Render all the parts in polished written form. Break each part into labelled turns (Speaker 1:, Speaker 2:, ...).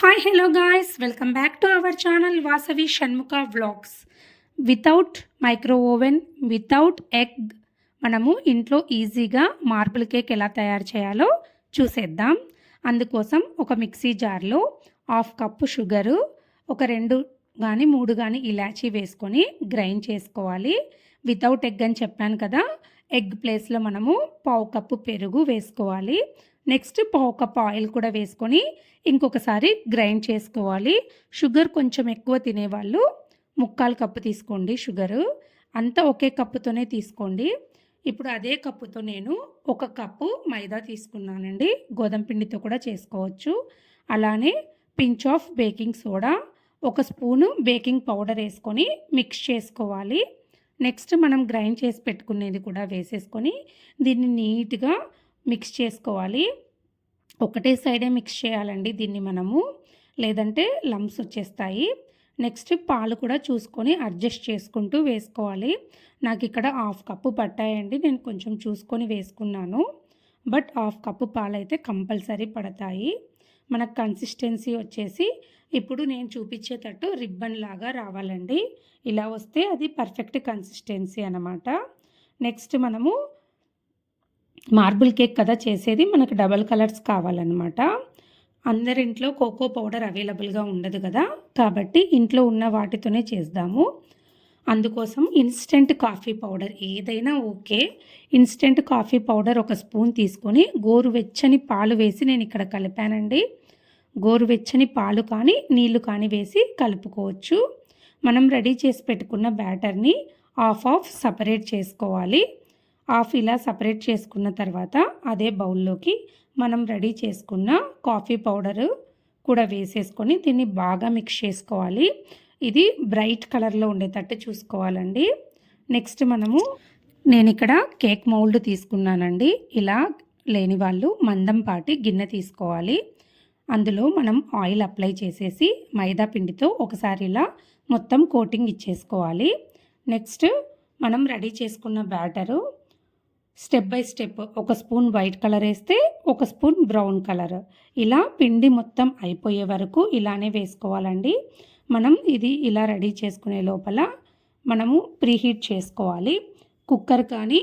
Speaker 1: Hi hello guys, welcome back to our channel Vasavi Shanmukha vlogs. Without micro oven, without egg మనము ఇంట్లో ఈజీగా marble cake ఎలా తయారు చేయాలో చూసేద్దాం. అందుకోసం ఒక మిక్సీ జార్లో 1/2 కప్పు షుగరు, ఒక 2 కానీ 3 కానీ ఇలాచీ వేసుకొని గ్రైండ్ చేసుకోవాలి. వితౌట్ ఎగ్ అని చెప్పాను కదా, ఎగ్ ప్లేస్లో మనము 1/2 కప్పు పెరుగు వేసుకోవాలి. నెక్స్ట్ 1/2 కప్ ఆయిల్ కూడా వేసుకొని ఇంకొకసారి గ్రైండ్ చేసుకోవాలి. షుగర్ కొంచెం ఎక్కువ తినేవాళ్ళు 3/4 కప్పు తీసుకోండి. షుగరు అంతా ఒకే కప్పుతోనే తీసుకోండి. ఇప్పుడు అదే కప్పుతో నేను 1 కప్పు మైదా తీసుకున్నానండి. గోధుమ పిండితో కూడా చేసుకోవచ్చు. అలానే pinch of baking soda, 1 spoon baking powder వేసుకొని మిక్స్ చేసుకోవాలి. నెక్స్ట్ మనం గ్రైండ్ చేసి పెట్టుకునేది కూడా వేసేసుకొని దీన్ని నీట్గా మిక్స్ చేసుకోవాలి. ఒకటే సైడే మిక్స్ చేయాలండి దీన్ని మనము, లేదంటే లంప్స్ వచ్చేస్తాయి. నెక్స్ట్ పాలు కూడా చూసుకొని అడ్జస్ట్ చేసుకుంటూ వేసుకోవాలి. నాకు ఇక్కడ 1/2 కప్పు పట్టాయండి, నేను కొంచెం చూసుకొని వేసుకున్నాను. బట్ 1/2 కప్పు పాలు అయితే కంపల్సరీ పడతాయి. మనకు కన్సిస్టెన్సీ వచ్చేసి ఇప్పుడు నేను చూపించేటట్టు రిబ్బన్ లాగా రావాలండి. ఇలా వస్తే అది పర్ఫెక్ట్ కన్సిస్టెన్సీ అన్నమాట. నెక్స్ట్ మనము మార్బుల్ కేక్ కదా చేసేది, మనకు డబల్ కలర్స్ కావాలన్నమాట. అందరింట్లో కోకో పౌడర్ అవైలబుల్గా ఉండదు కదా, కాబట్టి ఇంట్లో ఉన్న వాటితోనే చేద్దాము. అందుకోసం ఇన్స్టెంట్ కాఫీ పౌడర్ ఏదైనా okay. Instant coffee powder 1 spoon తీసుకొని గోరువెచ్చని పాలు వేసి నేను ఇక్కడ కలిపానండి. గోరువెచ్చని పాలు కానీ నీళ్లు కానీ వేసి కలుపుకోవచ్చు. మనం రెడీ చేసి పెట్టుకున్న బ్యాటర్ని హాఫ్ సపరేట్ చేసుకోవాలి. ఇలా సపరేట్ చేసుకున్న తర్వాత అదే బౌల్లోకి మనం రెడీ చేసుకున్న కాఫీ పౌడరు కూడా వేసేసుకొని దీన్ని బాగా మిక్స్ చేసుకోవాలి. ఇది బ్రైట్ కలర్లో ఉండేటట్టు చూసుకోవాలండి. నెక్స్ట్ నేను ఇక్కడ కేక్ మౌల్డ్ తీసుకున్నానండి. ఇలా లేని వాళ్ళు మందంపాటి గిన్నె తీసుకోవాలి. అందులో మనం ఆయిల్ అప్లై చేసేసి మైదా పిండితో ఒకసారి ఇలా మొత్తం కోటింగ్ ఇచ్చేసుకోవాలి. నెక్స్ట్ మనం రెడీ చేసుకున్న batter step by step 1 spoon white colour వేస్తే 1 స్పూన్ బ్రౌన్ కలర్, ఇలా పిండి మొత్తం అయిపోయే వరకు ఇలానే వేసుకోవాలండి. మనం ఇది ఇలా రెడీ చేసుకునే లోపల మనము ప్రీహీట్ చేసుకోవాలి. కుక్కర్ కానీ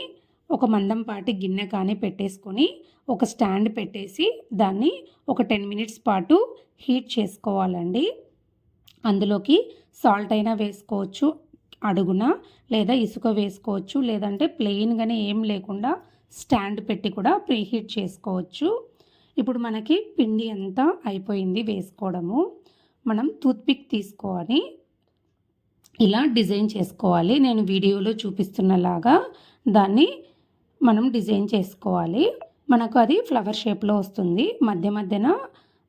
Speaker 1: ఒక మందంపాటి గిన్నె కానీ పెట్టేసుకొని ఒక స్టాండ్ పెట్టేసి దాన్ని ఒక 10 మినిట్స్ పాటు హీట్ చేసుకోవాలండి. అందులోకి సాల్ట్ అయినా వేసుకోవచ్చు అడుగున, లేదా ఇసుక వేసుకోవచ్చు, లేదంటే ప్లెయిన్గానే ఏం లేకుండా స్టాండ్ పెట్టి కూడా ప్రీహీట్ చేసుకోవచ్చు. ఇప్పుడు మనకి పిండి అంతా అయిపోయింది వేసుకోవడము. మనం టూత్పిక్ తీసుకొని ఇలా డిజైన్ చేసుకోవాలి. నేను వీడియోలో చూపిస్తున్నలాగా దాన్ని మనం డిజైన్ చేసుకోవాలి. మనకు అది ఫ్లవర్ షేప్లో వస్తుంది. మధ్యన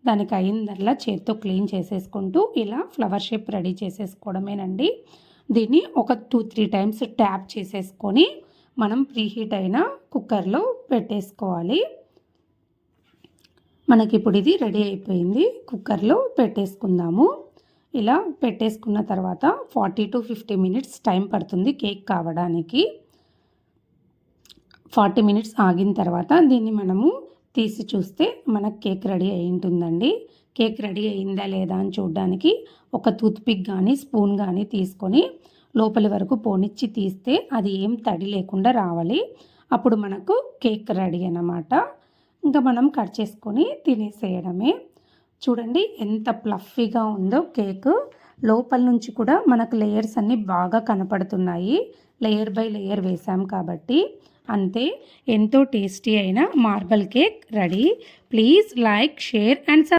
Speaker 1: దానికి అయిందల్లా చేత్తో క్లీన్ చేసేసుకుంటూ ఇలా ఫ్లవర్ షేప్ రెడీ చేసేసుకోవడమేనండి. దీన్ని ఒక 2-3 టైమ్స్ ట్యాప్ చేసేసుకొని మనం ప్రీహీట్ అయిన కుక్కర్లో పెట్టేసుకోవాలి. మనకి ఇప్పుడు ఇది రెడీ అయిపోయింది. కుక్కర్లో పెట్టేసుకుందాము. ఇలా పెట్టేసుకున్న తర్వాత 40 to 50 మినిట్స్ టైం పడుతుంది కేక్ కావడానికి. 40 మినిట్స్ ఆగిన తర్వాత దీన్ని మనము తీసి చూస్తే మనకు కేక్ రెడీ అయి ఉంటుందండి. కేక్ రెడీ అయిందా లేదా అని చూడడానికి ఒక టూత్పిక్ కానీ స్పూన్ కానీ తీసుకొని లోపలి వరకు పోనిచ్చి తీస్తే అది ఏం తడి లేకుండా రావాలి. అప్పుడు మనకు కేక్ రెడీ అన్నమాట. ఇంకా మనం కట్ చేసుకొని తినేసేయడమే. చూడండి ఎంత ప్లఫీగా ఉందో కేక్. లోపల నుంచి కూడా మనకు లేయర్స్ అన్నీ బాగా కనపడుతున్నాయి. లేయర్ బై లేయర్ వేసాం కాబట్టి. అంతే, ఎంతో టేస్టీ అయిన marble cake ready. Please like, share and